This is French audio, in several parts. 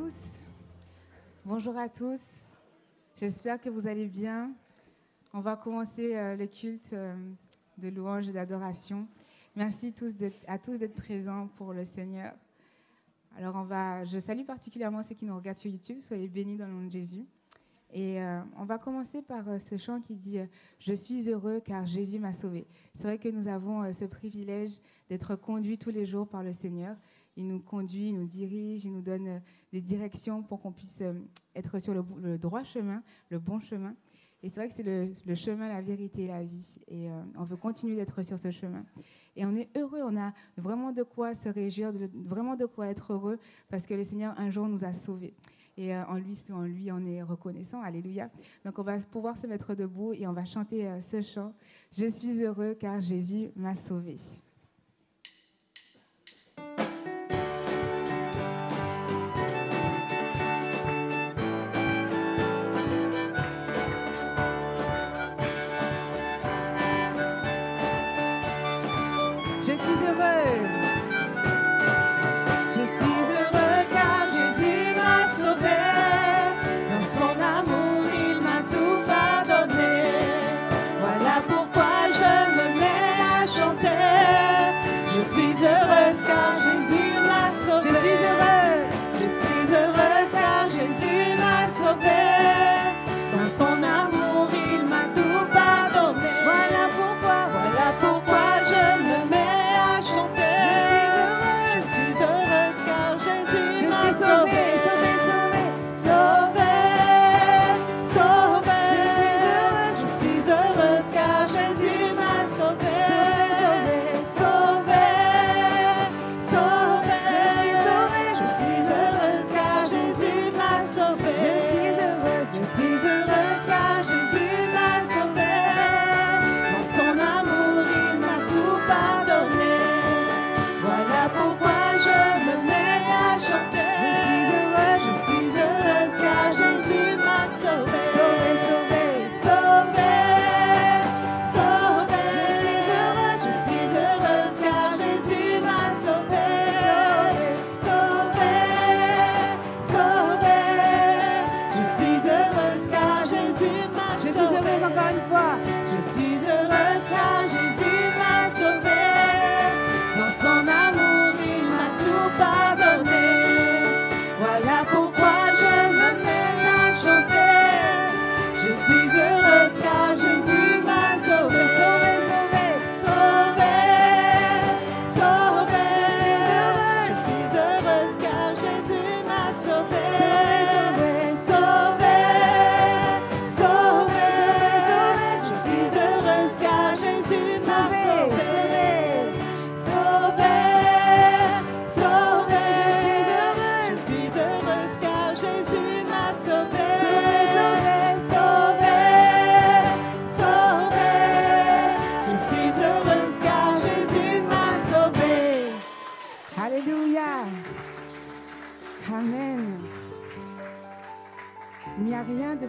tous. Bonjour à tous. J'espère que vous allez bien. On va commencer le culte de louange et d'adoration. Merci à tous d'être présents pour le Seigneur. Alors, je salue particulièrement ceux qui nous regardent sur YouTube. Soyez bénis dans le nom de Jésus. Et on va commencer par ce chant qui dit « Je suis heureux car Jésus m'a sauvé ». C'est vrai que nous avons ce privilège d'être conduits tous les jours par le Seigneur. Il nous conduit, il nous dirige, il nous donne des directions pour qu'on puisse être sur le droit chemin, le bon chemin. Et c'est vrai que c'est le chemin, la vérité et la vie. Et on veut continuer d'être sur ce chemin. Et on est heureux, on a vraiment de quoi se réjouir, vraiment de quoi être heureux, parce que le Seigneur, un jour, nous a sauvés. Et en lui, on est reconnaissant. Alléluia. Donc, on va pouvoir se mettre debout et on va chanter ce chant. « Je suis heureux car Jésus m'a sauvé ». Je suis heureux. Je suis heureux car Jésus m'a sauvé. Dans son amour, il m'a tout pardonné. Voilà pourquoi je me mets à chanter. Je suis heureuse car Jésus m'a sauvé. Je suis heureux. Je suis heureuse car Jésus m'a sauvé. Dans son amour, il m'a tout pardonné. Voilà pourquoi je me mets.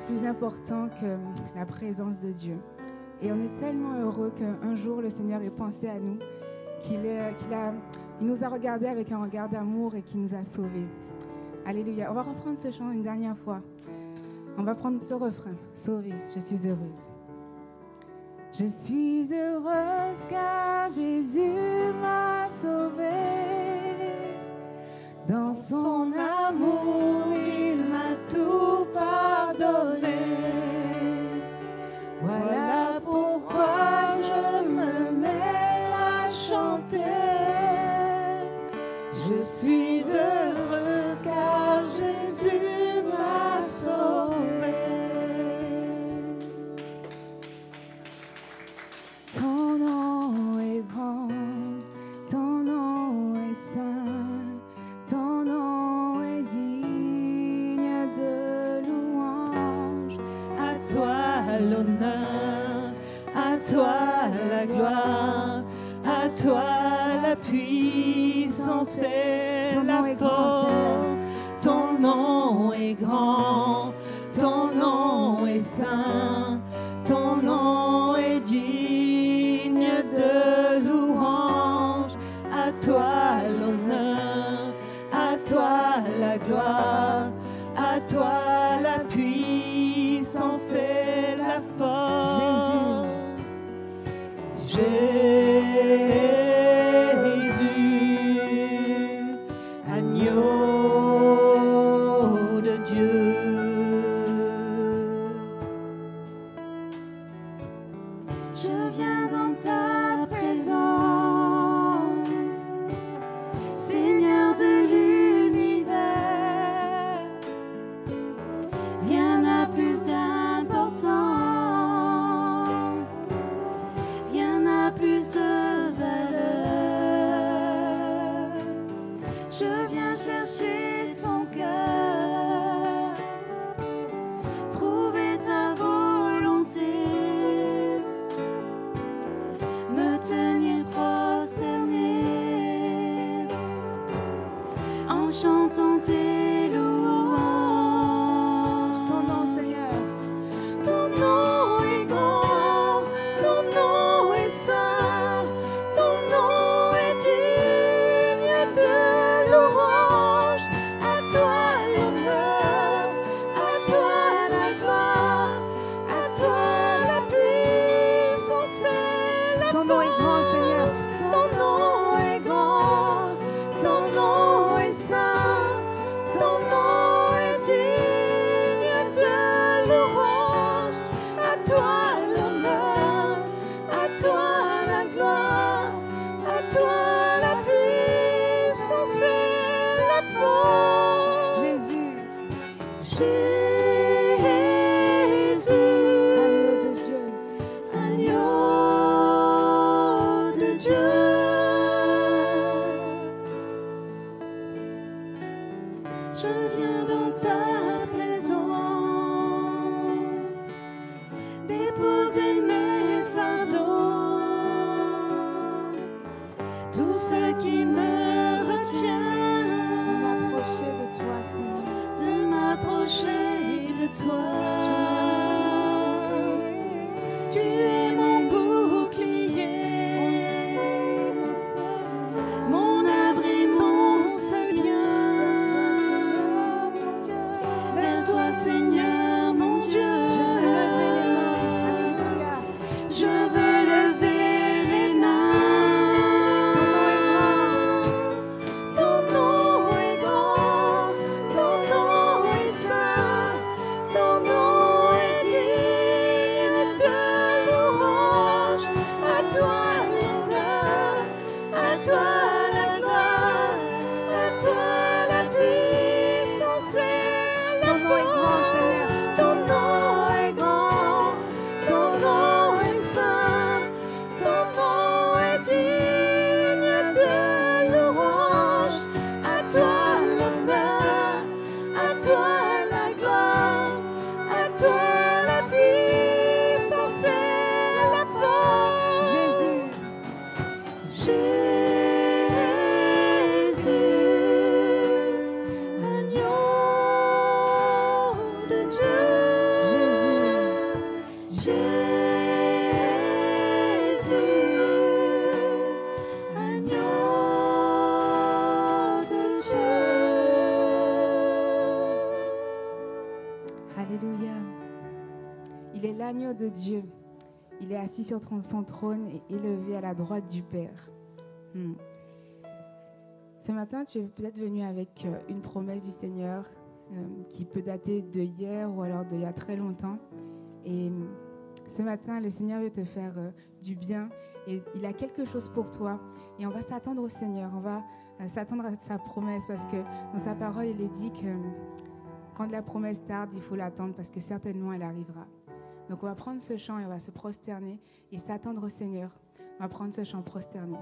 Plus important que la présence de Dieu. Et on est tellement heureux qu'un jour le Seigneur ait pensé à nous, qu'il nous a regardés avec un regard d'amour et qu'il nous a sauvés. Alléluia. On va reprendre ce chant une dernière fois. On va prendre ce refrain. Sauvé, je suis heureuse. Je suis heureuse car Jésus m'a sauvée. Dans son amour, il m'a tout pardonné. Voilà pourquoi je me mets à chanter. Je suis heureuse car Jésus m'a sauvée. Ton nom est grand, ton nom est saint, ton nom est digne de louange. À toi l'honneur, à toi la gloire, à toi la puissance et la force. Ton nom est grand, ton nom est saint, ton nom est digne de louange. À toi l'honneur, à toi la gloire, à toi la puissance et la force. Jésus, agneau de Dieu. Je viens dans ta présence, Seigneur de l'univers. Rien n'a plus d'importance, rien n'a plus de valeur. Je viens chercher ton cœur, trouver ta volonté, me tenir prosterné en chantant tes louanges. Ton nom, Seigneur. Ton nom est grand, ton nom est saint, ton nom est digne de louange. À toi l'honneur, à toi la gloire, à toi la puissance et la Ton nom est grand, Seigneur. ton nom est grand, ton nom est saint, ton nom est digne de louange. À toi l'honneur, à toi la gloire, à toi la puissance et la force. Jésus, Jésus, agneau de Dieu. agneau de Dieu. Je viens dans ta présence, déposer mes fardeaux, tout ce qui me retient M'approcher de toi, Seigneur. de m'approcher de toi. Tu es mon bouclier, mon abri, mon seul lien. Vers toi, Seigneur, mon Dieu, Alléluia. je veux lever les mains. Ton nom est grand. Ton nom est grand, ton nom est saint, ton nom est digne de louange. À toi l'honneur, à toi la gloire, à toi la puissance et la Ton nom est grand, Seigneur. force. Ton nom est grand, ton nom est saint, ton nom est digne de louange. À toi l'honneur, à toi la gloire, à toi la puissance et la force. Jésus, Jésus, agneau de Dieu. Jésus, agneau de Dieu. Alléluia. Il est l'agneau de Dieu. Il est assis sur son trône et élevé à la droite du Père. Ce matin, tu es peut-être venu avec une promesse du Seigneur qui peut dater de hier ou alors d'il y a très longtemps. Et ce matin, le Seigneur veut te faire du bien et il a quelque chose pour toi. Et on va s'attendre au Seigneur, on va s'attendre à sa promesse parce que dans sa parole, il est dit que quand la promesse tarde, il faut l'attendre parce que certainement elle arrivera. Donc on va prendre ce chant et on va se prosterner et s'attendre au Seigneur. On va prendre ce chant prosterné.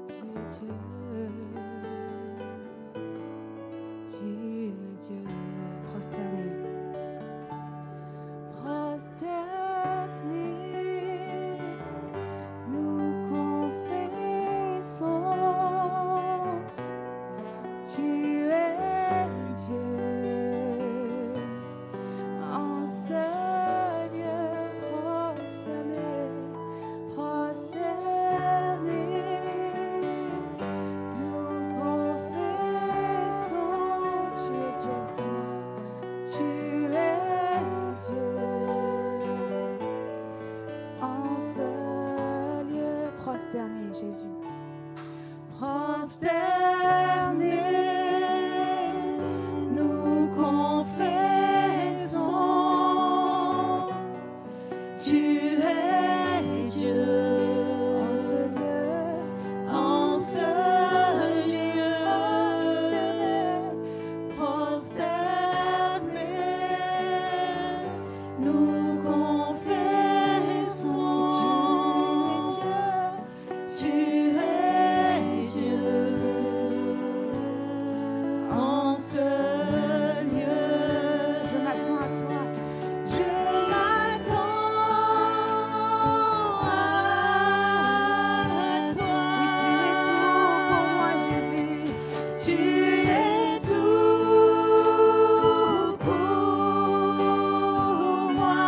Tu es Dieu. Tu es Dieu. En ce lieu prosterné, nous confessons, tu es Dieu, Seigneur. Tu es Dieu. En ce lieu prosterné, Jésus. Prosterné, nous confessons, tu es Dieu. En ce lieu, prosterné, nous confessons, tu es Dieu. En ce lieu, je m'attends à toi. Je m'attends à toi. Oui, tu es tout pour moi, Jésus. Tu es tout pour moi.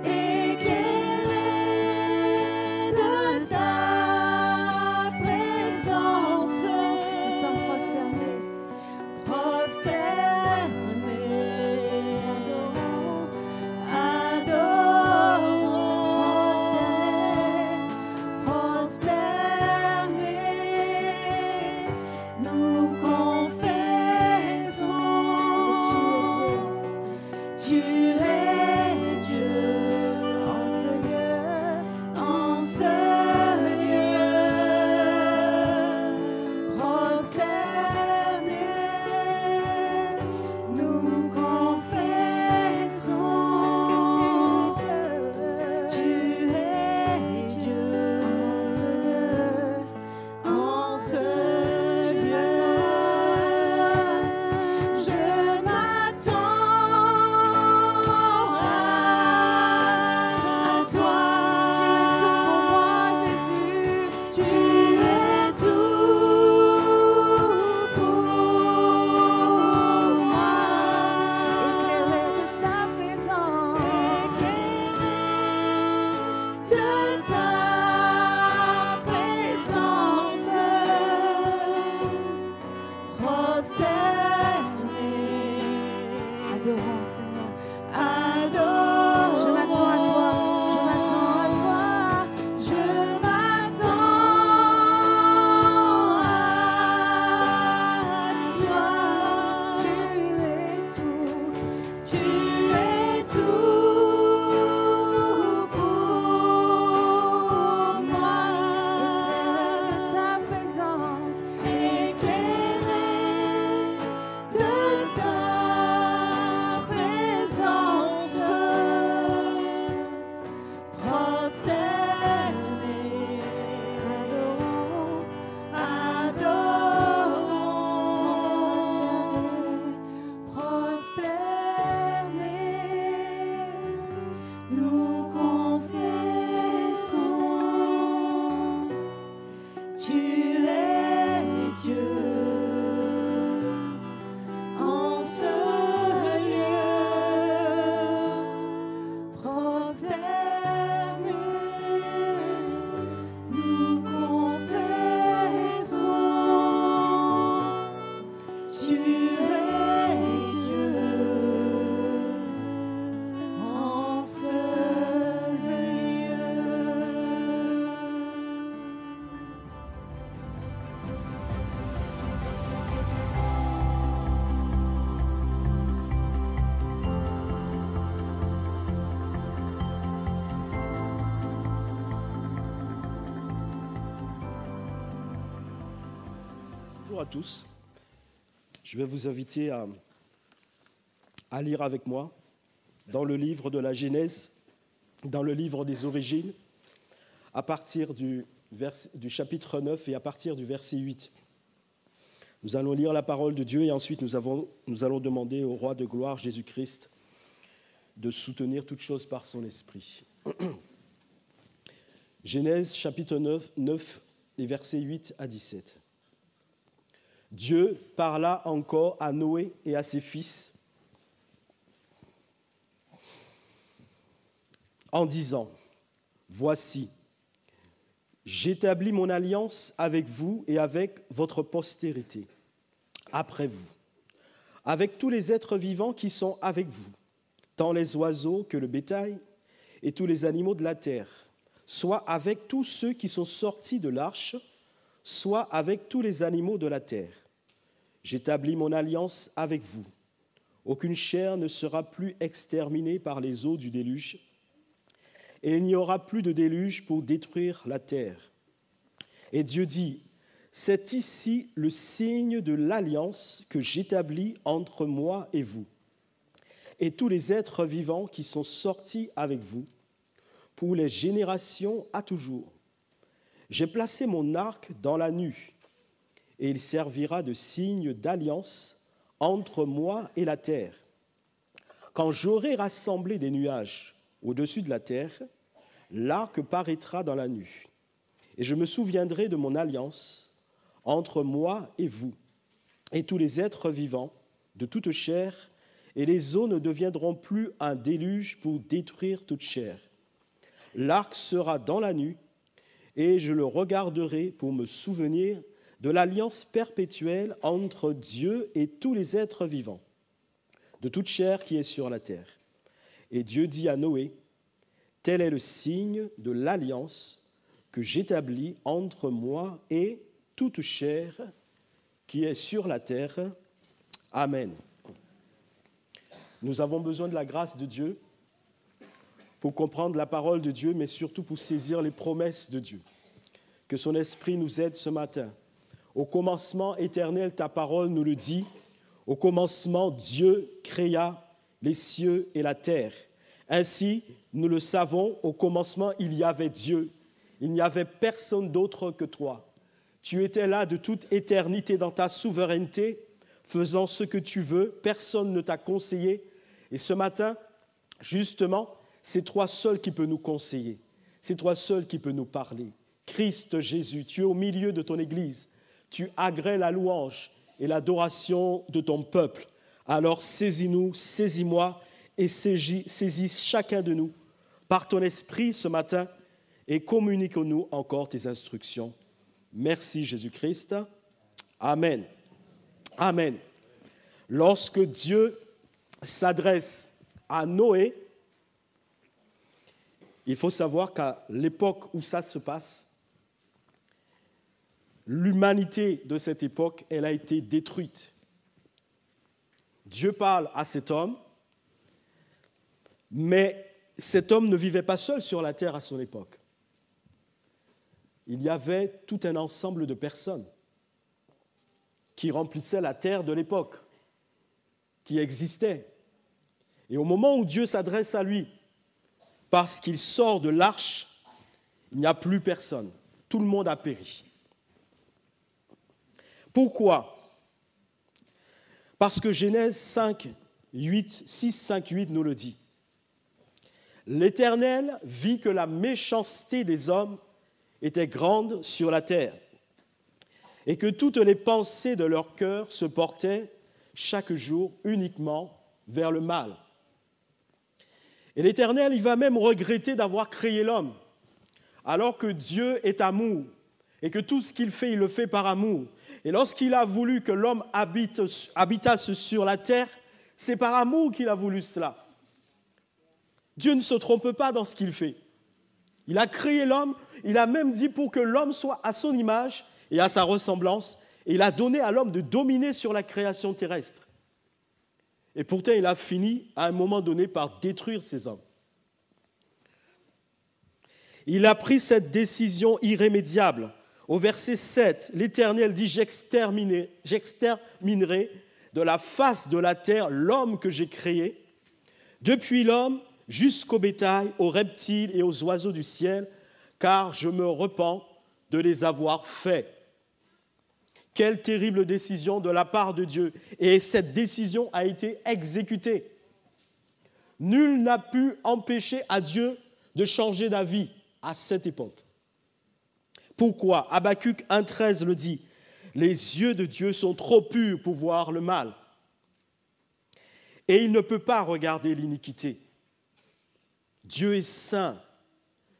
Éclairé de ta présence, nous sommes prosternés, prosternés, nous confessons, tu es Dieu. En ce lieu, prosternés, nous confessons que tu es Dieu. En ce lieu, je m'attends à toi. Tu es tout pour moi, Jésus. Tu es tout pour moi. Éclairé de ta présence, prosterné. Adorons, Seigneur. Adorons. Je m'attends à toi. Je m'attends à toi. Je m'attends à toi. Tu es tout. Tu es tout pour moi. Éclairé de ta présence. Éclairé de ta présence. Prosterné. Adorons. Prosterné. Nous confessons, tu es Dieu. En ce lieu, prosterné, nous confessons, tu es Dieu. En ce lieu. Bonjour à tous. Je vais vous inviter à lire avec moi dans le livre de la Genèse, dans le livre des origines, à partir du chapitre 9 et à partir du verset 8. Nous allons lire la parole de Dieu et ensuite nous allons demander au roi de gloire, Jésus-Christ, de soutenir toutes choses par son esprit. Genèse chapitre 9, les versets 8 à 17. Dieu parla encore à Noé et à ses fils en disant, « Voici, j'établis mon alliance avec vous et avec votre postérité, après vous, avec tous les êtres vivants qui sont avec vous, tant les oiseaux que le bétail et tous les animaux de la terre, soit avec tous ceux qui sont sortis de l'arche, soit avec tous les animaux de la terre. J'établis mon alliance avec vous. Aucune chair ne sera plus exterminée par les eaux du déluge, et il n'y aura plus de déluge pour détruire la terre. Et Dieu dit, c'est ici le signe de l'alliance que j'établis entre moi et vous, et tous les êtres vivants qui sont sortis avec vous, pour les générations à toujours. J'ai placé mon arc dans la nue, et il servira de signe d'alliance entre moi et la terre. Quand j'aurai rassemblé des nuages au-dessus de la terre, l'arc paraîtra dans la nue, et je me souviendrai de mon alliance entre moi et vous, et tous les êtres vivants de toute chair, et les eaux ne deviendront plus un déluge pour détruire toute chair. L'arc sera dans la nue, et je le regarderai pour me souvenir de l'alliance perpétuelle entre Dieu et tous les êtres vivants, de toute chair qui est sur la terre. Et Dieu dit à Noé, « Tel est le signe de l'alliance que j'établis entre moi et toute chair qui est sur la terre. Amen. » Nous avons besoin de la grâce de Dieu pour comprendre la parole de Dieu, mais surtout pour saisir les promesses de Dieu. Que son esprit nous aide ce matin. Au commencement éternel, ta parole nous le dit. Au commencement, Dieu créa les cieux et la terre. Ainsi, nous le savons, au commencement, il y avait Dieu. Il n'y avait personne d'autre que toi. Tu étais là de toute éternité dans ta souveraineté, faisant ce que tu veux. Personne ne t'a conseillé. Et ce matin, justement, c'est toi seul qui peux nous conseiller. C'est toi seul qui peux nous parler. Christ Jésus, tu es au milieu de ton Église. Tu agrées la louange et l'adoration de ton peuple. Alors saisis-nous, saisis-moi et saisis chacun de nous par ton esprit ce matin et communique-nous encore tes instructions. Merci Jésus-Christ. Amen. Amen. Lorsque Dieu s'adresse à Noé, il faut savoir qu'à l'époque où ça se passe, l'humanité de cette époque, elle a été détruite. Dieu parle à cet homme, mais cet homme ne vivait pas seul sur la terre à son époque. Il y avait tout un ensemble de personnes qui remplissaient la terre de l'époque, qui existaient. Et au moment où Dieu s'adresse à lui, parce qu'il sort de l'arche, il n'y a plus personne. Tout le monde a péri. Pourquoi ? Parce que Genèse 6, 5, 8 nous le dit. L'Éternel vit que la méchanceté des hommes était grande sur la terre et que toutes les pensées de leur cœur se portaient chaque jour uniquement vers le mal. Et l'Éternel, il va même regretter d'avoir créé l'homme, alors que Dieu est amour et que tout ce qu'il fait, il le fait par amour. Et lorsqu'il a voulu que l'homme habitasse sur la terre, c'est par amour qu'il a voulu cela. Dieu ne se trompe pas dans ce qu'il fait. Il a créé l'homme, il a même dit pour que l'homme soit à son image et à sa ressemblance, et il a donné à l'homme de dominer sur la création terrestre. Et pourtant, il a fini, à un moment donné, par détruire ces hommes. Il a pris cette décision irrémédiable. Au verset 7, l'Éternel dit « J'exterminerai de la face de la terre l'homme que j'ai créé, depuis l'homme jusqu'au bétail, aux reptiles et aux oiseaux du ciel, car je me repens de les avoir faits. » Quelle terrible décision de la part de Dieu. Et cette décision a été exécutée. Nul n'a pu empêcher à Dieu de changer d'avis à cette époque. Pourquoi ? Habakkuk 1,13 le dit. « Les yeux de Dieu sont trop purs pour voir le mal. Et il ne peut pas regarder l'iniquité. Dieu est saint.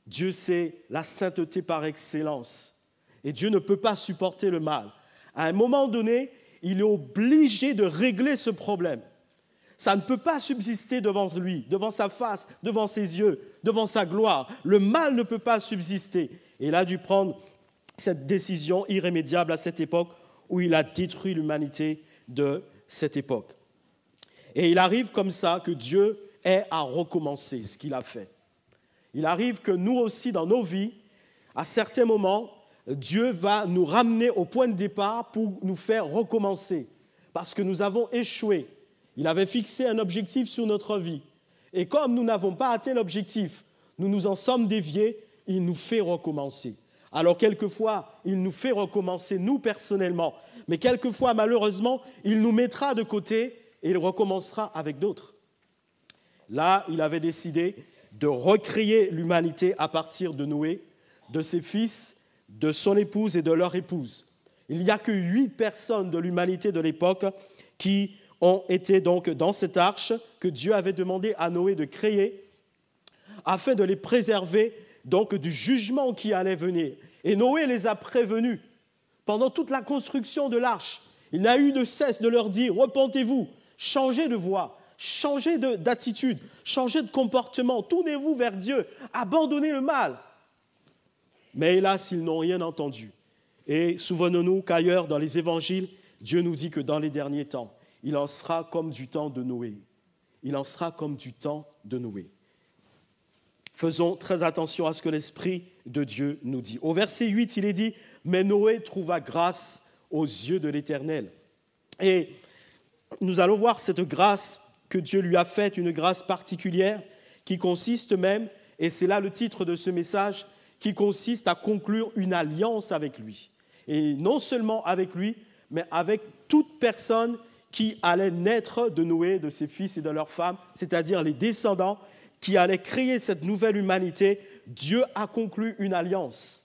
Dieu, c'est la sainteté par excellence. Et Dieu ne peut pas supporter le mal. À un moment donné, il est obligé de régler ce problème. Ça ne peut pas subsister devant lui, devant sa face, devant ses yeux, devant sa gloire. Le mal ne peut pas subsister. Et il a dû prendre cette décision irrémédiable à cette époque où il a détruit l'humanité de cette époque. Et il arrive comme ça que Dieu ait à recommencer ce qu'il a fait. Il arrive que nous aussi, dans nos vies, à certains moments, Dieu va nous ramener au point de départ pour nous faire recommencer, parce que nous avons échoué. Il avait fixé un objectif sur notre vie. Et comme nous n'avons pas atteint l'objectif, nous nous en sommes déviés, il nous fait recommencer. Alors quelquefois, il nous fait recommencer, nous personnellement, mais quelquefois, malheureusement, il nous mettra de côté et il recommencera avec d'autres. Là, il avait décidé de recréer l'humanité à partir de Noé, de ses fils, de son épouse et de leur épouse. Il n'y a que 8 personnes de l'humanité de l'époque qui ont été donc dans cette arche que Dieu avait demandé à Noé de créer afin de les préserver donc du jugement qui allait venir. Et Noé les a prévenus pendant toute la construction de l'arche. Il n'a eu de cesse de leur dire « Repentez-vous, changez de voie, changez d'attitude, changez de comportement, tournez-vous vers Dieu, abandonnez le mal. » Mais hélas, ils n'ont rien entendu. Et souvenons-nous qu'ailleurs dans les évangiles, Dieu nous dit que dans les derniers temps, il en sera comme du temps de Noé. Il en sera comme du temps de Noé. Faisons très attention à ce que l'Esprit de Dieu nous dit. Au verset 8, il est dit « Mais Noé trouva grâce aux yeux de l'Éternel. » Et nous allons voir cette grâce que Dieu lui a faite, une grâce particulière qui consiste même, et c'est là le titre de ce message, qui consiste à conclure une alliance avec lui. Et non seulement avec lui, mais avec toute personne qui allait naître de Noé, de ses fils et de leurs femmes, c'est-à-dire les descendants qui allaient créer cette nouvelle humanité. Dieu a conclu une alliance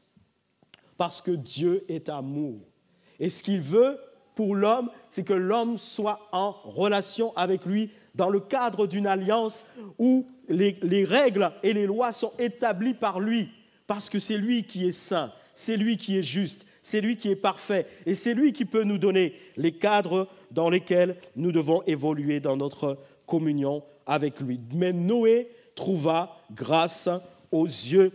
parce que Dieu est amour. Et ce qu'il veut pour l'homme, c'est que l'homme soit en relation avec lui dans le cadre d'une alliance où les règles et les lois sont établies par lui, parce que c'est lui qui est saint, c'est lui qui est juste, c'est lui qui est parfait, et c'est lui qui peut nous donner les cadres dans lesquels nous devons évoluer dans notre communion avec lui. Mais Noé trouva grâce aux yeux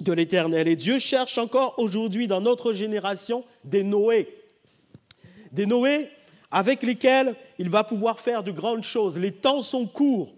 de l'Éternel. Et Dieu cherche encore aujourd'hui dans notre génération des Noé avec lesquels il va pouvoir faire de grandes choses. Les temps sont courts,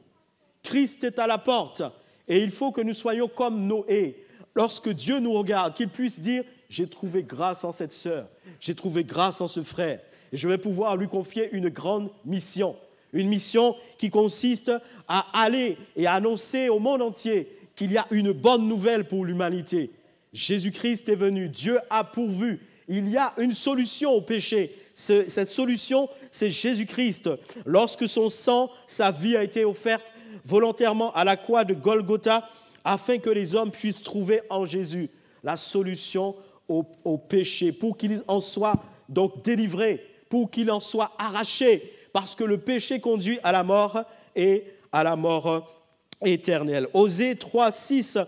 Christ est à la porte, et il faut que nous soyons comme Noé. Lorsque Dieu nous regarde, qu'il puisse dire « J'ai trouvé grâce en cette sœur, j'ai trouvé grâce en ce frère, et je vais pouvoir lui confier une grande mission. » Une mission qui consiste à aller et à annoncer au monde entier qu'il y a une bonne nouvelle pour l'humanité. Jésus-Christ est venu, Dieu a pourvu. Il y a une solution au péché. Cette solution, c'est Jésus-Christ. Lorsque son sang, sa vie a été offerte volontairement à la croix de Golgotha, afin que les hommes puissent trouver en Jésus la solution au péché, pour qu'il en soit donc délivré, pour qu'il en soit arraché, parce que le péché conduit à la mort et à la mort éternelle. Osée 3:6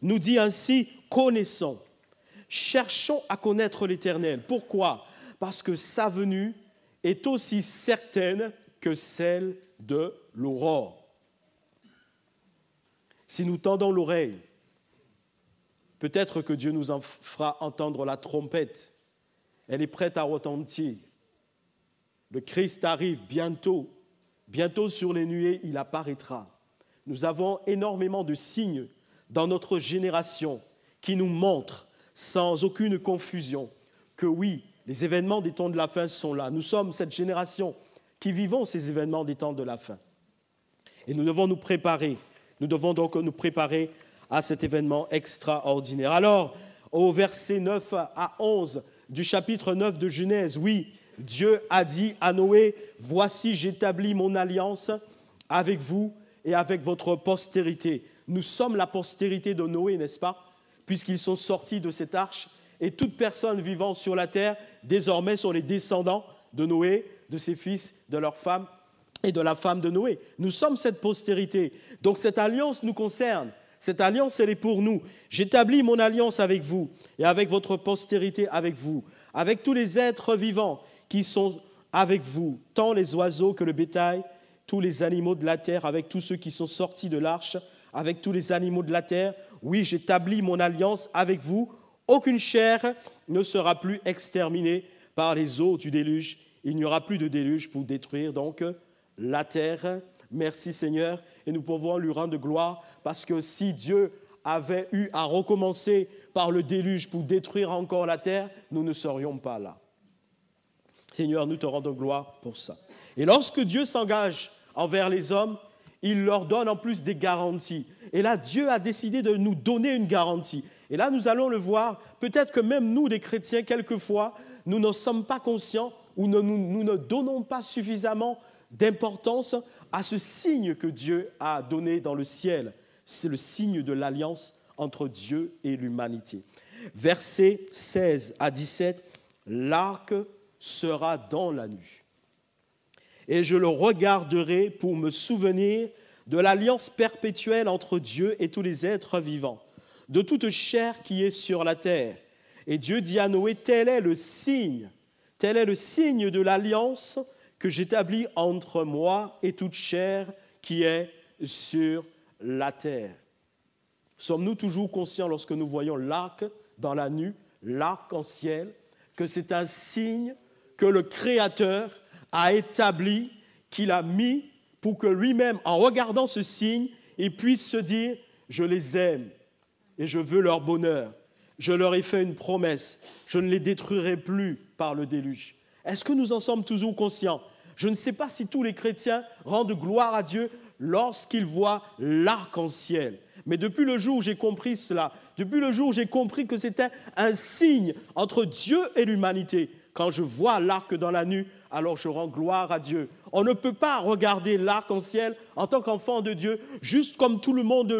nous dit ainsi « Connaissons, cherchons à connaître l'Éternel. » Pourquoi ? Parce que sa venue est aussi certaine que celle de l'aurore. Si nous tendons l'oreille, peut-être que Dieu nous en fera entendre la trompette. Elle est prête à retentir. Le Christ arrive bientôt. Bientôt sur les nuées, il apparaîtra. Nous avons énormément de signes dans notre génération qui nous montrent, sans aucune confusion, que oui, les événements des temps de la fin sont là. Nous sommes cette génération qui vivons ces événements des temps de la fin. Et nous devons nous préparer. Nous devons donc nous préparer à cet événement extraordinaire. Alors, au verset 9 à 11 du chapitre 9 de Genèse, oui, Dieu a dit à Noé, « Voici, j'établis mon alliance avec vous et avec votre postérité. » Nous sommes la postérité de Noé, n'est-ce pas? Puisqu'ils sont sortis de cette arche et toute personne vivant sur la terre, désormais, sont les descendants de Noé, de ses fils, de leurs femmes et de la femme de Noé. Nous sommes cette postérité. Donc cette alliance nous concerne. Cette alliance, elle est pour nous. J'établis mon alliance avec vous et avec votre postérité avec vous, avec tous les êtres vivants qui sont avec vous, tant les oiseaux que le bétail, tous les animaux de la terre, avec tous ceux qui sont sortis de l'arche, avec tous les animaux de la terre. Oui, j'établis mon alliance avec vous. Aucune chair ne sera plus exterminée par les eaux du déluge. Il n'y aura plus de déluge pour détruire donc la terre. Merci Seigneur, et nous pouvons lui rendre gloire parce que si Dieu avait eu à recommencer par le déluge pour détruire encore la terre, nous ne serions pas là. Seigneur, nous te rendons gloire pour ça. Et lorsque Dieu s'engage envers les hommes, il leur donne en plus des garanties. Et là, Dieu a décidé de nous donner une garantie. Et là, nous allons le voir, peut-être que même nous, les chrétiens, quelquefois, nous ne sommes pas conscients ou nous ne donnons pas suffisamment d'importance à ce signe que Dieu a donné dans le ciel. C'est le signe de l'alliance entre Dieu et l'humanité. Versets 16 à 17, l'arc sera dans la nuit. Et je le regarderai pour me souvenir de l'alliance perpétuelle entre Dieu et tous les êtres vivants, de toute chair qui est sur la terre. Et Dieu dit à Noé, tel est le signe de l'alliance que j'établis entre moi et toute chair qui est sur la terre. Sommes-nous toujours conscients lorsque nous voyons l'arc dans la nuit, l'arc-en-ciel, que c'est un signe que le Créateur a établi, qu'il a mis pour que lui-même, en regardant ce signe, il puisse se dire « Je les aime et je veux leur bonheur. Je leur ai fait une promesse. Je ne les détruirai plus par le déluge. » Est-ce que nous en sommes toujours conscients? Je ne sais pas si tous les chrétiens rendent gloire à Dieu lorsqu'ils voient l'arc-en-ciel. Mais depuis le jour où j'ai compris cela, depuis le jour où j'ai compris que c'était un signe entre Dieu et l'humanité, quand je vois l'arc dans la nuit, alors je rends gloire à Dieu. On ne peut pas regarder l'arc-en-ciel en tant qu'enfant de Dieu, juste comme tout le monde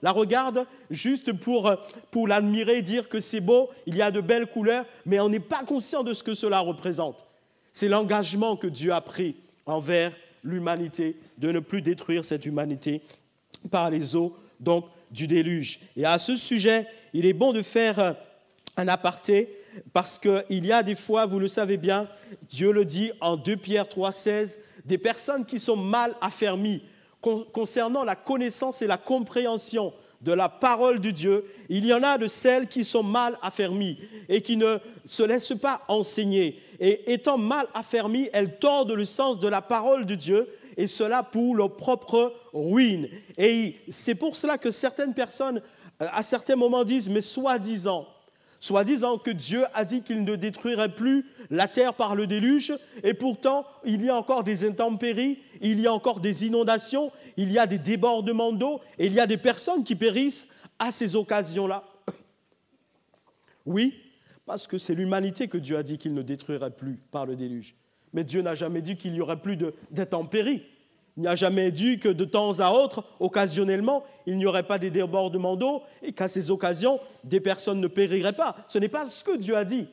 la regarde, juste pour l'admirer, dire que c'est beau, il y a de belles couleurs, mais on n'est pas conscient de ce que cela représente. C'est l'engagement que Dieu a pris envers l'humanité, de ne plus détruire cette humanité par les eaux donc, du déluge. Et à ce sujet, il est bon de faire un aparté, parce qu'il y a des fois, vous le savez bien, Dieu le dit en 2 Pierre 3,16, des personnes qui sont mal affermies concernant la connaissance et la compréhension de la parole de Dieu. Il y en a de celles qui sont mal affermies et qui ne se laissent pas enseigner. Et étant mal affermies, elles tordent le sens de la parole de Dieu, et cela pour leur propre ruine. Et c'est pour cela que certaines personnes, à certains moments, disent, mais soi-disant que Dieu a dit qu'il ne détruirait plus la terre par le déluge, et pourtant, il y a encore des intempéries, il y a encore des inondations, il y a des débordements d'eau, et il y a des personnes qui périssent à ces occasions-là. Oui, parce que c'est l'humanité que Dieu a dit qu'il ne détruirait plus par le déluge. Mais Dieu n'a jamais dit qu'il n'y aurait plus d'intempéries. Il n'a jamais dit que de temps à autre, occasionnellement, il n'y aurait pas des débordements d'eau et qu'à ces occasions, des personnes ne périraient pas. Ce n'est pas ce que Dieu a dit.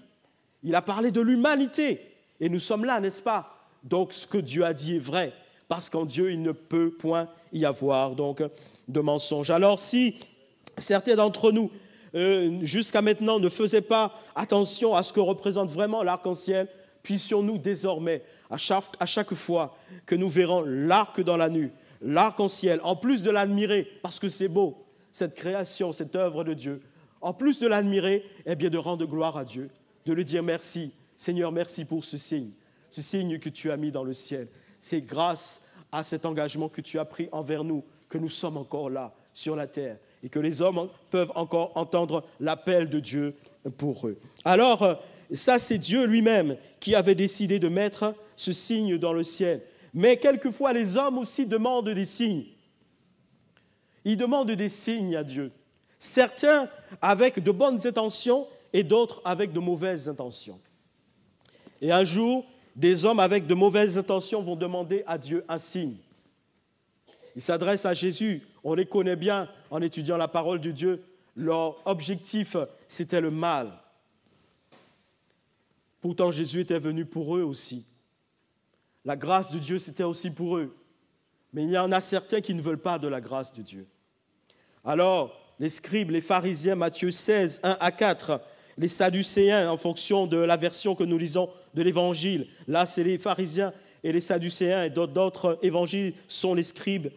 Il a parlé de l'humanité. Et nous sommes là, n'est-ce pas? Donc, ce que Dieu a dit est vrai. Parce qu'en Dieu, il ne peut point y avoir donc, de mensonge. Alors, si certains d'entre nous, jusqu'à maintenant, ne faisaient pas attention à ce que représente vraiment l'arc-en-ciel, puissions-nous désormais, à chaque fois que nous verrons l'arc dans la nuit, l'arc-en-ciel, en plus de l'admirer, parce que c'est beau, cette création, cette œuvre de Dieu, en plus de l'admirer, eh bien de rendre gloire à Dieu, de lui dire merci, Seigneur, merci pour ce signe que tu as mis dans le ciel. C'est grâce à cet engagement que tu as pris envers nous que nous sommes encore là, sur la terre, et que les hommes peuvent encore entendre l'appel de Dieu pour eux. Alors, ça, c'est Dieu lui-même qui avait décidé de mettre ce signe dans le ciel. Mais quelquefois, les hommes aussi demandent des signes. Ils demandent des signes à Dieu. Certains avec de bonnes intentions et d'autres avec de mauvaises intentions. Et un jour, des hommes avec de mauvaises intentions vont demander à Dieu un signe. Ils s'adressent à Jésus. On les connaît bien en étudiant la parole de Dieu. Leur objectif, c'était le mal. Pourtant, Jésus était venu pour eux aussi. La grâce de Dieu, c'était aussi pour eux. Mais il y en a certains qui ne veulent pas de la grâce de Dieu. Alors, les scribes, les pharisiens, Matthieu 16, 1 à 4, les sadducéens, en fonction de la version que nous lisons de l'Évangile. Là, c'est les pharisiens et les sadducéens, et d'autres évangiles sont les scribes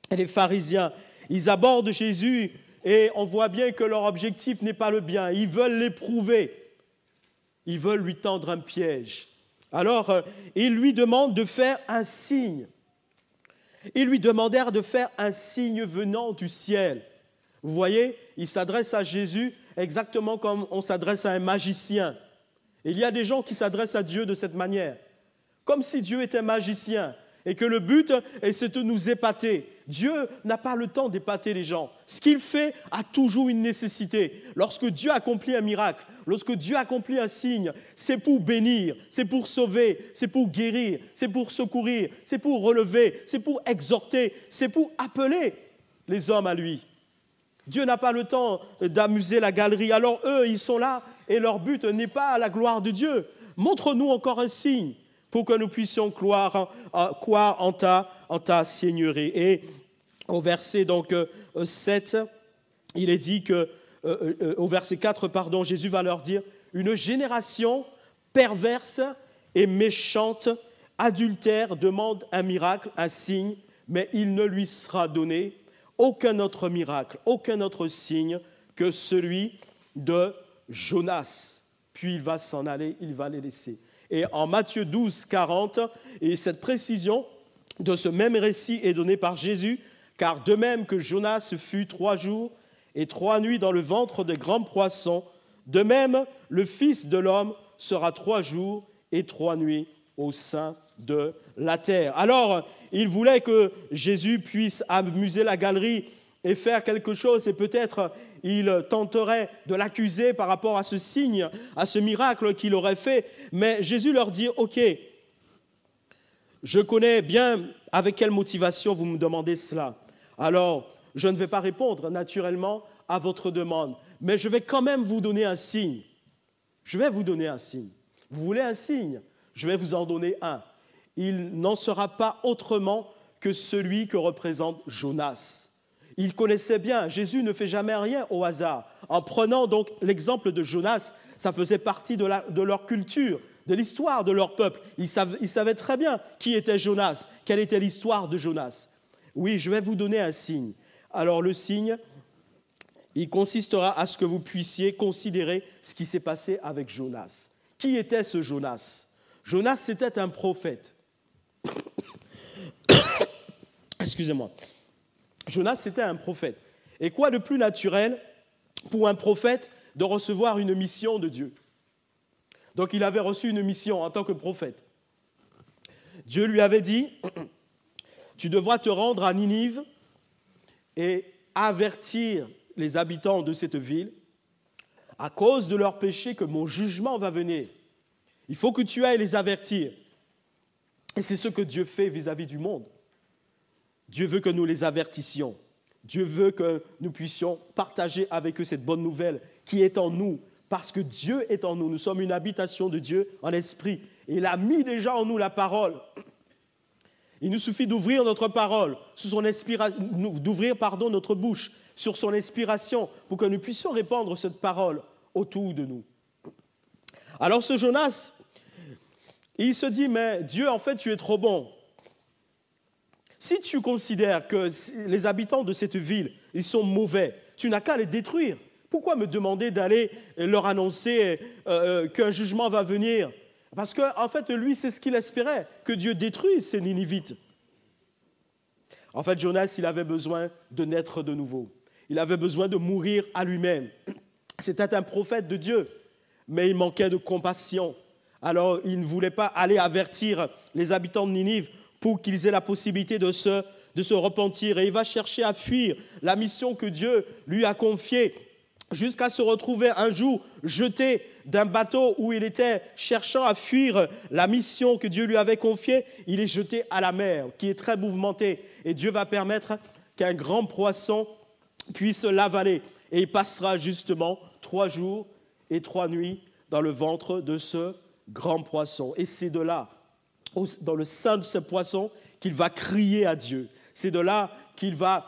et les pharisiens. Ils abordent Jésus et on voit bien que leur objectif n'est pas le bien. Ils veulent l'éprouver. Ils veulent lui tendre un piège. Alors, ils lui demandent de faire un signe. Ils lui demandèrent de faire un signe venant du ciel. Vous voyez, ils s'adressent à Jésus exactement comme on s'adresse à un magicien. Il y a des gens qui s'adressent à Dieu de cette manière, comme si Dieu était magicien et que le but, c'est de nous épater. Dieu n'a pas le temps d'épater les gens. Ce qu'il fait a toujours une nécessité. Lorsque Dieu accomplit un miracle, lorsque Dieu accomplit un signe, c'est pour bénir, c'est pour sauver, c'est pour guérir, c'est pour secourir, c'est pour relever, c'est pour exhorter, c'est pour appeler les hommes à lui. Dieu n'a pas le temps d'amuser la galerie. Alors eux, ils sont là et leur but n'est pas la gloire de Dieu. Montre-nous encore un signe pour que nous puissions croire en ta seigneurie. Et au verset 7, il est dit que, au verset 4, Jésus va leur dire « Une génération perverse et méchante, adultère, demande un miracle, un signe, mais il ne lui sera donné aucun autre miracle, aucun autre signe que celui de Jonas. » Puis il va s'en aller, il va les laisser. Et en Matthieu 12, 40, et cette précision de ce même récit est donnée par Jésus, car de même que Jonas fut 3 jours et 3 nuits dans le ventre des grands poissons, de même le Fils de l'homme sera 3 jours et 3 nuits au sein de la terre. Alors, il voulait que Jésus puisse amuser la galerie et faire quelque chose, et peut-être il tenterait de l'accuser par rapport à ce signe, à ce miracle qu'il aurait fait. Mais Jésus leur dit « Ok, je connais bien avec quelle motivation vous me demandez cela. Alors, je ne vais pas répondre naturellement à votre demande, mais je vais quand même vous donner un signe. Je vais vous donner un signe. Vous voulez un signe? Je vais vous en donner un. Il n'en sera pas autrement que celui que représente Jonas. » Il connaissait bien, Jésus ne fait jamais rien au hasard. En prenant donc l'exemple de Jonas, ça faisait partie de leur culture, de l'histoire de leur peuple. Ils savaient très bien qui était Jonas, quelle était l'histoire de Jonas. Oui, je vais vous donner un signe. Alors le signe, il consistera à ce que vous puissiez considérer ce qui s'est passé avec Jonas. Qui était ce Jonas? Jonas, c'était un prophète. Excusez-moi. Jonas, c'était un prophète. Et quoi de plus naturel pour un prophète de recevoir une mission de Dieu? Donc, il avait reçu une mission en tant que prophète. Dieu lui avait dit, tu devras te rendre à Ninive et avertir les habitants de cette ville à cause de leurs péchés que mon jugement va venir. Il faut que tu ailles les avertir. Et c'est ce que Dieu fait vis-à-vis du monde. Dieu veut que nous les avertissions. Dieu veut que nous puissions partager avec eux cette bonne nouvelle qui est en nous, parce que Dieu est en nous. Nous sommes une habitation de Dieu en esprit. Et il a mis déjà en nous la parole. Il nous suffit d'ouvrir notre parole, d'ouvrir notre bouche sur son inspiration pour que nous puissions répandre cette parole autour de nous. Alors ce Jonas, il se dit, mais Dieu, en fait, tu es trop bon. Si tu considères que les habitants de cette ville, ils sont mauvais, tu n'as qu'à les détruire. Pourquoi me demander d'aller leur annoncer qu'un jugement va venir? Parce qu'en fait, lui, c'est ce qu'il espérait, que Dieu détruise ces Ninivites. En fait, Jonas, il avait besoin de naître de nouveau. Il avait besoin de mourir à lui-même. C'était un prophète de Dieu, mais il manquait de compassion. Alors, il ne voulait pas aller avertir les habitants de Ninive pour qu'ils aient la possibilité de se repentir. Et il va chercher à fuir la mission que Dieu lui a confiée, jusqu'à se retrouver un jour jeté d'un bateau où il était cherchant à fuir la mission que Dieu lui avait confiée. Il est jeté à la mer, qui est très mouvementée. Et Dieu va permettre qu'un grand poisson puisse l'avaler. Et il passera justement 3 jours et 3 nuits dans le ventre de grand poisson. Et c'est de là, dans le sein de ce poisson, qu'il va crier à Dieu. C'est de là qu'il va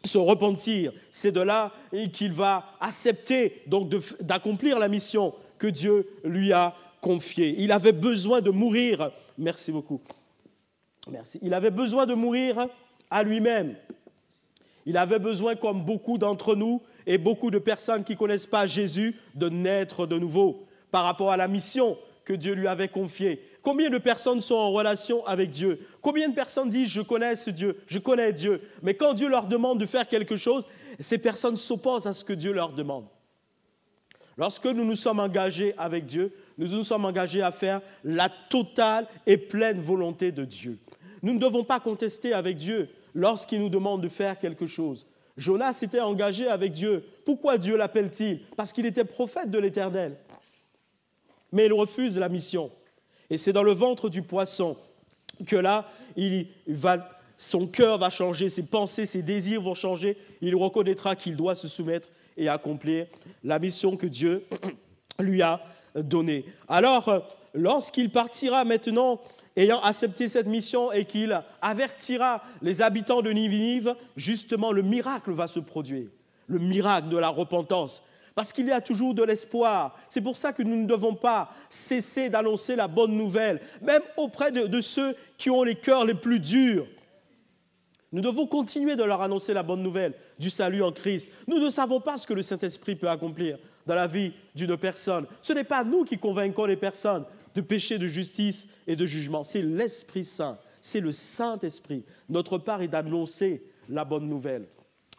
se repentir. C'est de là qu'il va accepter donc d'accomplir la mission que Dieu lui a confiée. Il avait besoin de mourir. Merci beaucoup. Merci. Il avait besoin de mourir à lui-même. Il avait besoin, comme beaucoup d'entre nous et beaucoup de personnes qui ne connaissent pas Jésus, de naître de nouveau par rapport à la mission que Dieu lui avait confiée. Combien de personnes sont en relation avec Dieu? Combien de personnes disent « je connais ce Dieu, je connais Dieu ». Mais quand Dieu leur demande de faire quelque chose, ces personnes s'opposent à ce que Dieu leur demande. Lorsque nous nous sommes engagés avec Dieu, nous nous sommes engagés à faire la totale et pleine volonté de Dieu. Nous ne devons pas contester avec Dieu lorsqu'il nous demande de faire quelque chose. Jonas s'était engagé avec Dieu. Pourquoi Dieu l'appelle-t-il? Parce qu'il était prophète de l'Éternel. Mais il refuse la mission. Et c'est dans le ventre du poisson que là, son cœur va changer, ses pensées, ses désirs vont changer. Il reconnaîtra qu'il doit se soumettre et accomplir la mission que Dieu lui a donnée. Alors, lorsqu'il partira maintenant, ayant accepté cette mission et qu'il avertira les habitants de Ninive, justement, le miracle va se produire, le miracle de la repentance. Parce qu'il y a toujours de l'espoir. C'est pour ça que nous ne devons pas cesser d'annoncer la bonne nouvelle, même auprès de ceux qui ont les cœurs les plus durs. Nous devons continuer de leur annoncer la bonne nouvelle du salut en Christ. Nous ne savons pas ce que le Saint-Esprit peut accomplir dans la vie d'une personne. Ce n'est pas nous qui convainquons les personnes de péché, de justice et de jugement. C'est l'Esprit Saint, c'est le Saint-Esprit. Notre part est d'annoncer la bonne nouvelle.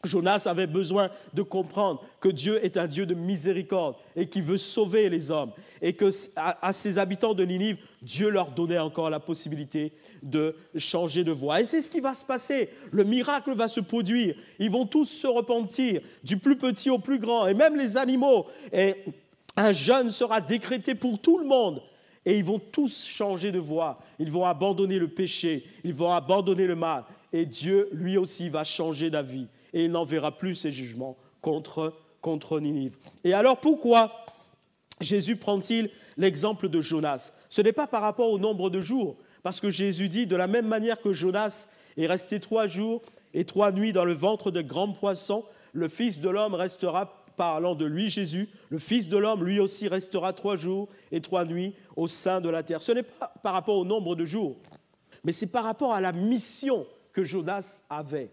Jonas avait besoin de comprendre que Dieu est un Dieu de miséricorde et qui veut sauver les hommes. Et qu'à ses habitants de Ninive, Dieu leur donnait encore la possibilité de changer de voie. Et c'est ce qui va se passer. Le miracle va se produire. Ils vont tous se repentir, du plus petit au plus grand, et même les animaux. Et un jeûne sera décrété pour tout le monde. Et ils vont tous changer de voie. Ils vont abandonner le péché. Ils vont abandonner le mal. Et Dieu, lui aussi, va changer d'avis. Et il n'enverra plus ses jugements contre Ninive. Et alors, pourquoi Jésus prend-il l'exemple de Jonas? Ce n'est pas par rapport au nombre de jours, parce que Jésus dit, de la même manière que Jonas est resté 3 jours et 3 nuits dans le ventre de grands poissons, le Fils de l'homme restera, parlant de lui, Jésus, le Fils de l'homme, lui aussi, restera 3 jours et 3 nuits au sein de la terre. Ce n'est pas par rapport au nombre de jours, mais c'est par rapport à la mission que Jonas avait.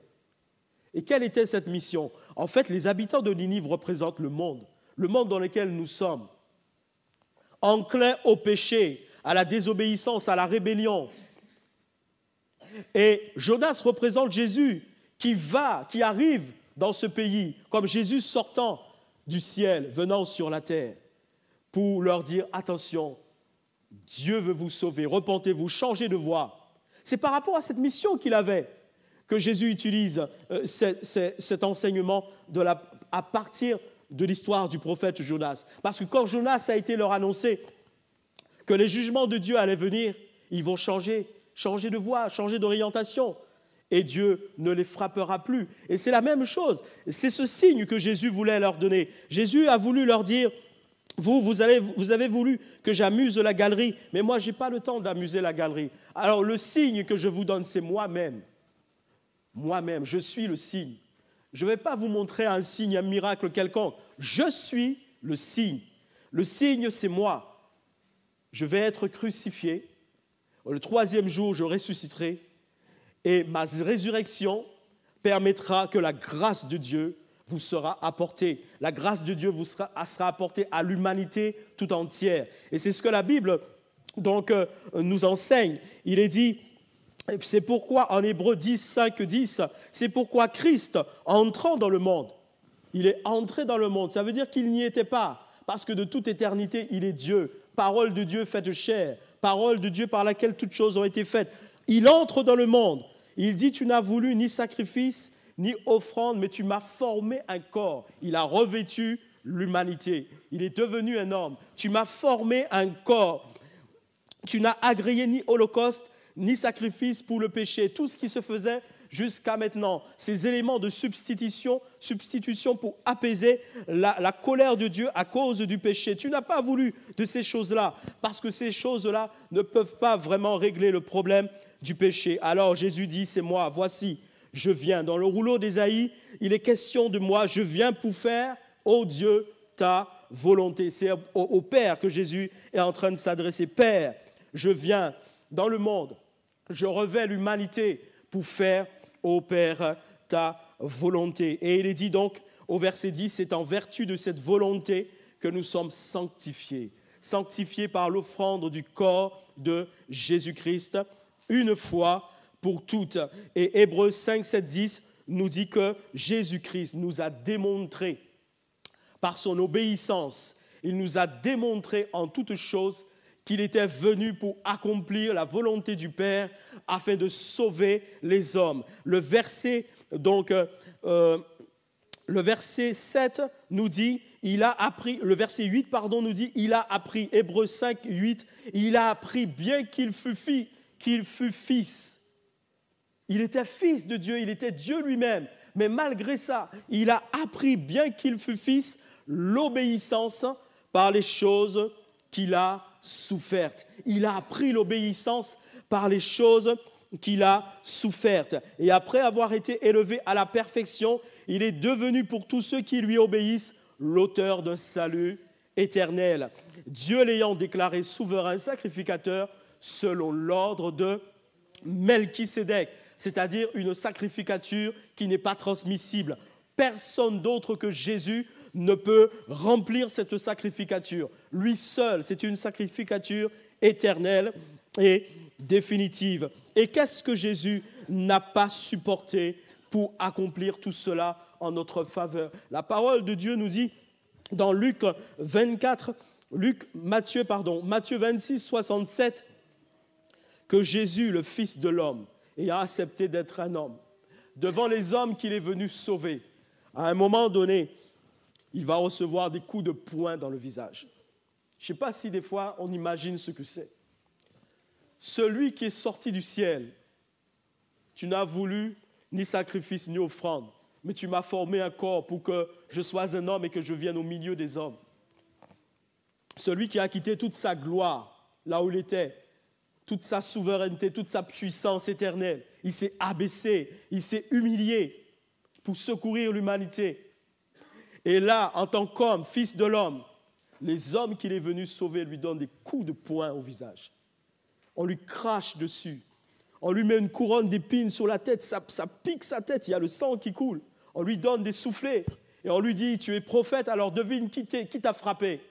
Et quelle était cette mission? En fait, les habitants de Ninive représentent le monde dans lequel nous sommes, enclins au péché, à la désobéissance, à la rébellion. Et Jonas représente Jésus qui arrive dans ce pays, comme Jésus sortant du ciel, venant sur la terre, pour leur dire, attention, Dieu veut vous sauver, repentez-vous, changez de voie. C'est par rapport à cette mission qu'il avait que Jésus utilise cet enseignement à partir de l'histoire du prophète Jonas. Parce que quand Jonas a été leur annoncé que les jugements de Dieu allaient venir, ils vont changer de voie, changer d'orientation. Et Dieu ne les frappera plus. Et c'est la même chose. C'est ce signe que Jésus voulait leur donner. Jésus a voulu leur dire, vous avez voulu que j'amuse la galerie, mais moi, je n'ai pas le temps d'amuser la galerie. Alors, le signe que je vous donne, c'est moi-même. Moi-même, je suis le signe. Je ne vais pas vous montrer un signe, un miracle quelconque. Je suis le signe. Le signe, c'est moi. Je vais être crucifié. Le 3e jour, je ressusciterai. Et ma résurrection permettra que la grâce de Dieu vous sera apportée. La grâce de Dieu vous sera apportée à l'humanité tout entière. Et c'est ce que la Bible donc, nous enseigne. Il est dit... C'est pourquoi, en Hébreux 10, 5, 10, c'est pourquoi Christ, entrant dans le monde, il est entré dans le monde. Ça veut dire qu'il n'y était pas, parce que de toute éternité, il est Dieu. Parole de Dieu faite chair, parole de Dieu par laquelle toutes choses ont été faites. Il entre dans le monde. Il dit, tu n'as voulu ni sacrifice, ni offrande, mais tu m'as formé un corps. Il a revêtu l'humanité. Il est devenu un homme. Tu m'as formé un corps. Tu n'as agréé ni holocauste, ni sacrifice pour le péché. Tout ce qui se faisait jusqu'à maintenant, ces éléments de substitution pour apaiser la colère de Dieu à cause du péché. Tu n'as pas voulu de ces choses-là, parce que ces choses-là ne peuvent pas vraiment régler le problème du péché. Alors Jésus dit, c'est moi, voici, je viens. Dans le rouleau d'Ésaïe, il est question de moi, je viens pour faire, ô Dieu, ta volonté. C'est au Père que Jésus est en train de s'adresser. Père, je viens dans le monde, je revêts l'humanité pour faire, ô Père, ta volonté. Et il est dit donc au verset 10, c'est en vertu de cette volonté que nous sommes sanctifiés. Sanctifiés par l'offrande du corps de Jésus-Christ, une fois pour toutes. Et Hébreux 5, 7, 10 nous dit que Jésus-Christ nous a démontré, par son obéissance, il nous a démontré en toutes choses qu'il était venu pour accomplir la volonté du Père afin de sauver les hommes. Le verset 7 nous dit, le verset 8 nous dit, il a appris, Hébreux 5, 8, il a appris bien qu'il fût fils. Il était fils de Dieu, il était Dieu lui-même, mais malgré ça, il a appris bien qu'il fût fils l'obéissance par les choses qu'il a souffertes. Il a appris l'obéissance par les choses qu'il a souffertes. Et après avoir été élevé à la perfection, il est devenu pour tous ceux qui lui obéissent l'auteur d'un salut éternel. Dieu l'ayant déclaré souverain sacrificateur selon l'ordre de Melchisédek, c'est-à-dire une sacrificature qui n'est pas transmissible. Personne d'autre que Jésus ne peut remplir cette sacrificature. Lui seul, c'est une sacrificature éternelle et définitive. Et qu'est-ce que Jésus n'a pas supporté pour accomplir tout cela en notre faveur? La parole de Dieu nous dit dans Matthieu 26, 67, que Jésus, le Fils de l'homme, ayant accepté d'être un homme, devant les hommes qu'il est venu sauver, à un moment donné, il va recevoir des coups de poing dans le visage. Je ne sais pas si des fois on imagine ce que c'est. Celui qui est sorti du ciel, tu n'as voulu ni sacrifice ni offrande, mais tu m'as formé un corps pour que je sois un homme et que je vienne au milieu des hommes. Celui qui a quitté toute sa gloire, là où il était, toute sa souveraineté, toute sa puissance éternelle, il s'est abaissé, il s'est humilié pour secourir l'humanité. Et là, en tant qu'homme, fils de l'homme, les hommes qu'il est venu sauver lui donnent des coups de poing au visage. On lui crache dessus. On lui met une couronne d'épines sur la tête, ça pique sa tête, il y a le sang qui coule. On lui donne des soufflets et on lui dit, tu es prophète, alors devine qui t'a frappé.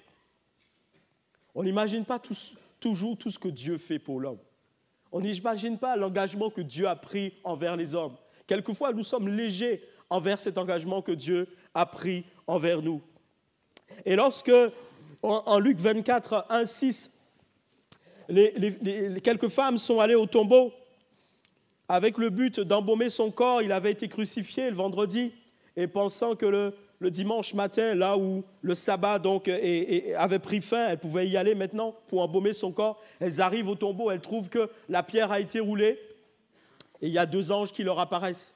On n'imagine pas toujours tout ce que Dieu fait pour l'homme. On n'imagine pas l'engagement que Dieu a pris envers les hommes. Quelquefois, nous sommes légers envers cet engagement que Dieu a pris envers nous. Et lorsque, en Luc 24, 1, 6, quelques femmes sont allées au tombeau avec le but d'embaumer son corps, il avait été crucifié le vendredi, et pensant que le dimanche matin, là où le sabbat donc, avait pris fin, elles pouvaient y aller maintenant pour embaumer son corps, elles arrivent au tombeau, elles trouvent que la pierre a été roulée, et il y a 2 anges qui leur apparaissent.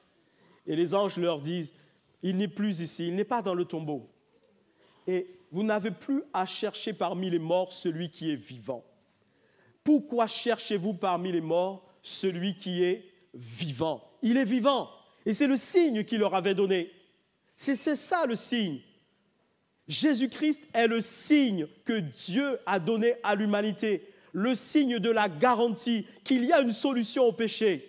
Et les anges leur disent, il n'est plus ici, il n'est pas dans le tombeau. Et vous n'avez plus à chercher parmi les morts celui qui est vivant. Pourquoi cherchez-vous parmi les morts celui qui est vivant? Il est vivant. Et c'est le signe qu'il leur avait donné. C'est ça le signe. Jésus-Christ est le signe que Dieu a donné à l'humanité. Le signe de la garantie qu'il y a une solution au péché.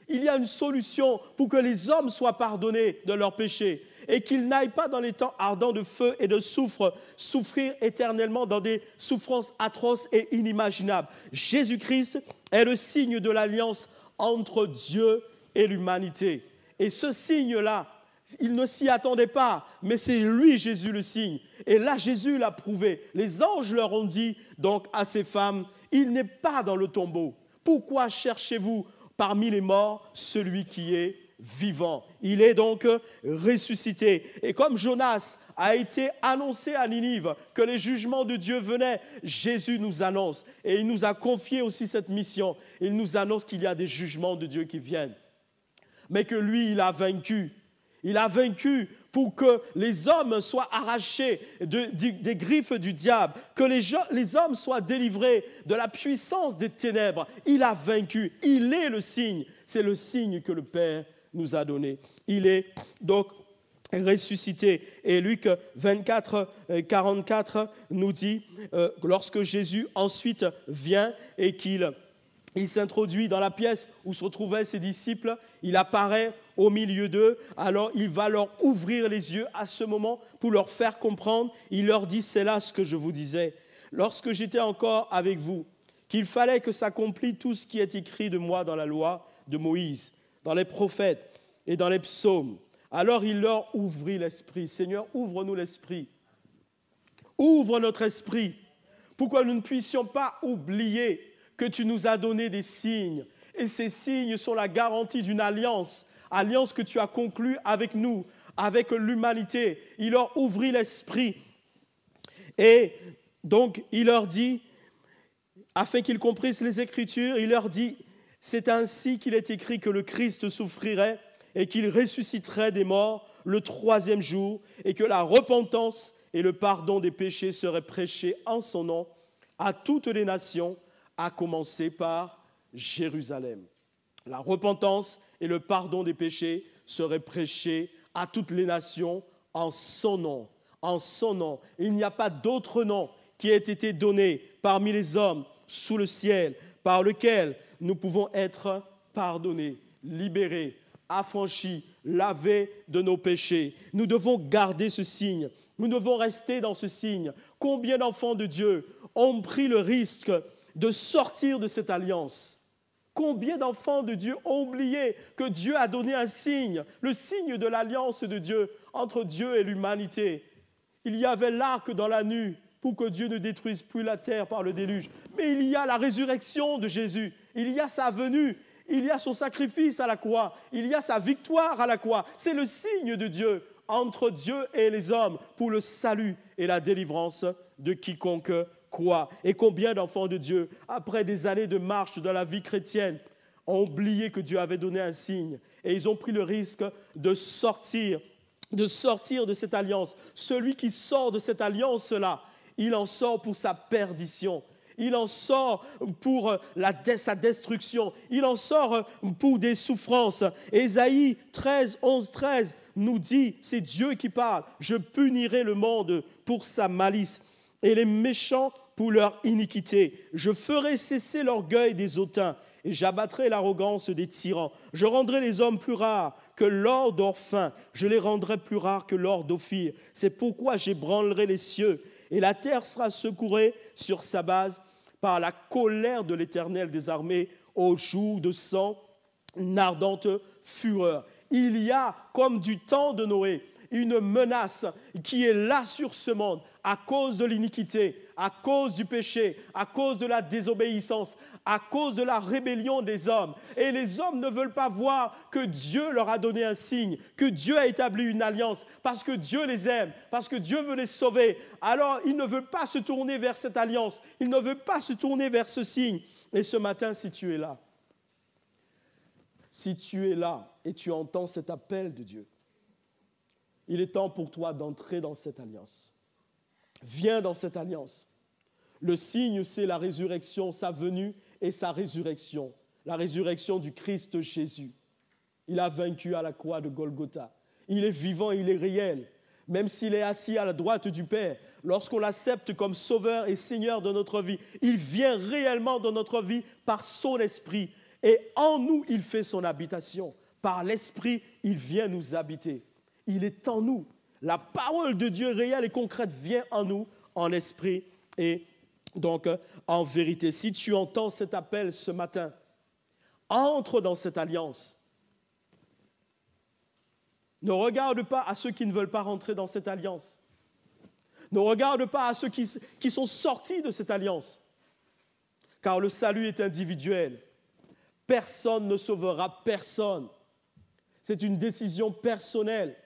Il y a une solution pour que les hommes soient pardonnés de leurs péchés et qu'ils n'aillent pas dans les temps ardents de feu et de soufre, souffrir éternellement dans des souffrances atroces et inimaginables. Jésus-Christ est le signe de l'alliance entre Dieu et l'humanité. Et ce signe-là, il ne s'y attendait pas, mais c'est lui, Jésus, le signe. Et là, Jésus l'a prouvé. Les anges leur ont dit donc à ces femmes, il n'est pas dans le tombeau. Pourquoi cherchez-vous parmi les morts celui qui est vivant? Il est donc ressuscité. Et comme Jonas a été annoncé à Ninive que les jugements de Dieu venaient, Jésus nous annonce. Et il nous a confié aussi cette mission. Il nous annonce qu'il y a des jugements de Dieu qui viennent. mais que lui, il a vaincu. Il a vaincu pour que les hommes soient arrachés des griffes du diable, que les hommes soient délivrés de la puissance des ténèbres. Il a vaincu. Il est le signe. C'est le signe que le Père nous a donné. Il est donc ressuscité. Et Luc 24, 44 nous dit, lorsque Jésus ensuite vient et qu'il s'introduit dans la pièce où se retrouvaient ses disciples, il apparaît au milieu d'eux, alors il va leur ouvrir les yeux à ce moment pour leur faire comprendre. Il leur dit, c'est là ce que je vous disais, lorsque j'étais encore avec vous, qu'il fallait que s'accomplisse tout ce qui est écrit de moi dans la loi de Moïse, dans les prophètes et dans les psaumes. Alors il leur ouvrit l'esprit. Seigneur, ouvre-nous l'esprit. Ouvre notre esprit pour que nous ne puissions pas oublier que tu nous as donné des signes. Et ces signes sont la garantie d'une alliance que tu as conclue avec nous, avec l'humanité. Il leur ouvrit l'esprit. Et donc, il leur dit, afin qu'ils comprissent les Écritures, il leur dit, c'est ainsi qu'il est écrit que le Christ souffrirait et qu'il ressusciterait des morts le 3e jour, et que la repentance et le pardon des péchés seraient prêchés en son nom à toutes les nations, à commencer par Jérusalem. La repentance et le pardon des péchés seraient prêchés à toutes les nations en son nom. En son nom. Il n'y a pas d'autre nom qui ait été donné parmi les hommes sous le ciel par lequel nous pouvons être pardonnés, libérés, affranchis, lavés de nos péchés. Nous devons garder ce signe. Nous devons rester dans ce signe. Combien d'enfants de Dieu ont pris le risque de sortir de cette alliance? Combien d'enfants de Dieu ont oublié que Dieu a donné un signe, le signe de l'alliance de Dieu entre Dieu et l'humanité? Il y avait l'arc dans la nuit pour que Dieu ne détruise plus la terre par le déluge. Mais il y a la résurrection de Jésus, il y a sa venue, il y a son sacrifice à la croix, il y a sa victoire à la croix. C'est le signe de Dieu entre Dieu et les hommes pour le salut et la délivrance de quiconque croit. Et combien d'enfants de Dieu, après des années de marche dans la vie chrétienne, ont oublié que Dieu avait donné un signe et ils ont pris le risque de sortir de cette alliance. Celui qui sort de cette alliance-là, il en sort pour sa perdition. Il en sort pour sa destruction. Il en sort pour des souffrances. Ésaïe 13, 11, 13 nous dit, c'est Dieu qui parle, « Je punirai le monde pour sa malice et les méchants pour leur iniquité. Je ferai cesser l'orgueil des hautains et j'abattrai l'arrogance des tyrans. Je rendrai les hommes plus rares que l'or d'Orphin. Je les rendrai plus rares que l'or d'Ophir. C'est pourquoi j'ébranlerai les cieux et la terre sera secourée sur sa base par la colère de l'Éternel des armées au jour de son ardente fureur. » Il y a, comme du temps de Noé, une menace qui est là sur ce monde à cause de l'iniquité, à cause du péché, à cause de la désobéissance, à cause de la rébellion des hommes. Et les hommes ne veulent pas voir que Dieu leur a donné un signe, que Dieu a établi une alliance, parce que Dieu les aime, parce que Dieu veut les sauver. Alors, ils ne veulent pas se tourner vers cette alliance, ils ne veulent pas se tourner vers ce signe. Et ce matin, si tu es là et tu entends cet appel de Dieu, il est temps pour toi d'entrer dans cette alliance. Viens dans cette alliance. Le signe, c'est la résurrection, sa venue et sa résurrection. La résurrection du Christ Jésus. Il a vaincu à la croix de Golgotha. Il est vivant, il est réel. Même s'il est assis à la droite du Père, lorsqu'on l'accepte comme sauveur et Seigneur de notre vie, il vient réellement dans notre vie par son esprit. Et en nous, il fait son habitation. Par l'esprit, il vient nous habiter. Il est en nous. La parole de Dieu réelle et concrète vient en nous, en esprit et donc en vérité. Si tu entends cet appel ce matin, entre dans cette alliance. Ne regarde pas à ceux qui ne veulent pas rentrer dans cette alliance. Ne regarde pas à ceux qui sont sortis de cette alliance. Car le salut est individuel. Personne ne sauvera personne. C'est une décision personnelle.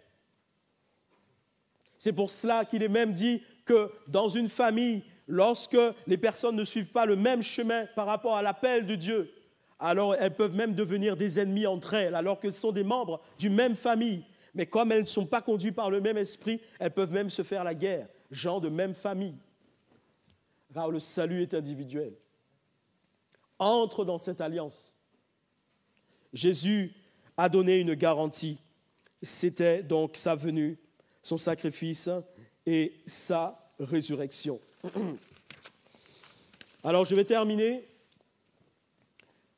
C'est pour cela qu'il est même dit que dans une famille, lorsque les personnes ne suivent pas le même chemin par rapport à l'appel de Dieu, alors elles peuvent même devenir des ennemis entre elles, alors qu'elles sont des membres d'une même famille. Mais comme elles ne sont pas conduites par le même esprit, elles peuvent même se faire la guerre, gens de même famille. Car le salut est individuel. Entre dans cette alliance. Jésus a donné une garantie. C'était donc sa venue, son sacrifice et sa résurrection. Alors je vais terminer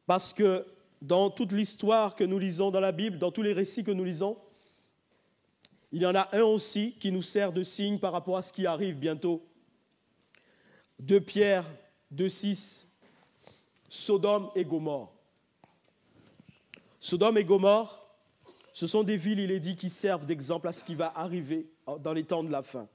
parce que dans toute l'histoire que nous lisons dans la Bible, dans tous les récits que nous lisons, il y en a un aussi qui nous sert de signe par rapport à ce qui arrive bientôt. 2 Pierre 2,6, Sodome et Gomorrhe. Sodome et Gomorrhe, ce sont des villes, il est dit, qui servent d'exemple à ce qui va arriver dans les temps de la fin.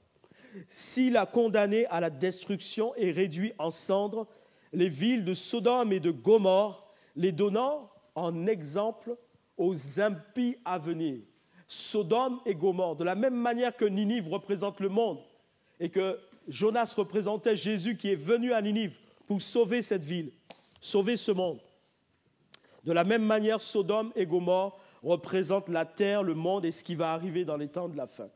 S'il a condamné à la destruction et réduit en cendres les villes de Sodome et de Gomorrhe, les donnant en exemple aux impies à venir. Sodome et Gomorrhe, de la même manière que Ninive représente le monde et que Jonas représentait Jésus qui est venu à Ninive pour sauver cette ville, sauver ce monde. De la même manière, Sodome et Gomorrhe représentent la terre, le monde et ce qui va arriver dans les temps de la fin.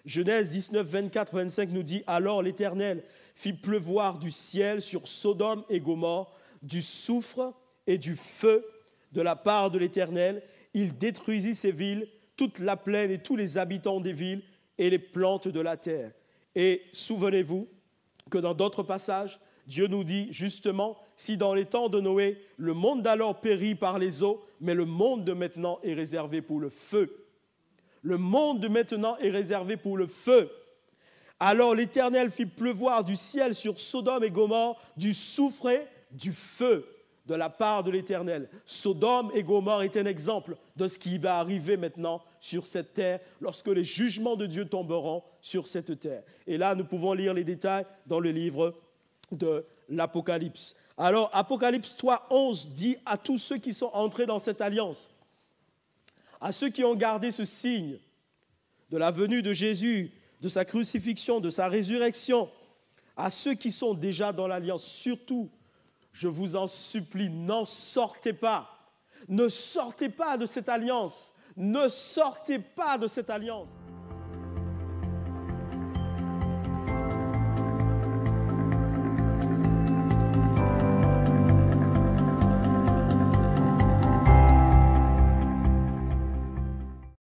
Genèse 19, 24, 25 nous dit « Alors l'Éternel fit pleuvoir du ciel sur Sodome et Gomorrhe du soufre et du feu de la part de l'Éternel. Il détruisit ces villes, toute la plaine et tous les habitants des villes et les plantes de la terre. » Et souvenez-vous que dans d'autres passages, Dieu nous dit justement, si dans les temps de Noé, le monde d'alors périt par les eaux, mais le monde de maintenant est réservé pour le feu. Le monde de maintenant est réservé pour le feu. Alors l'Éternel fit pleuvoir du ciel sur Sodome et Gomorrhe du soufre et du feu de la part de l'Éternel. Sodome et Gomorrhe est un exemple de ce qui va arriver maintenant sur cette terre lorsque les jugements de Dieu tomberont sur cette terre. Et là, nous pouvons lire les détails dans le livre de l'Apocalypse. Alors, Apocalypse 3, 11 dit à tous ceux qui sont entrés dans cette alliance, à ceux qui ont gardé ce signe de la venue de Jésus, de sa crucifixion, de sa résurrection, à ceux qui sont déjà dans l'alliance, surtout, je vous en supplie, n'en sortez pas. Ne sortez pas de cette alliance. Ne sortez pas de cette alliance.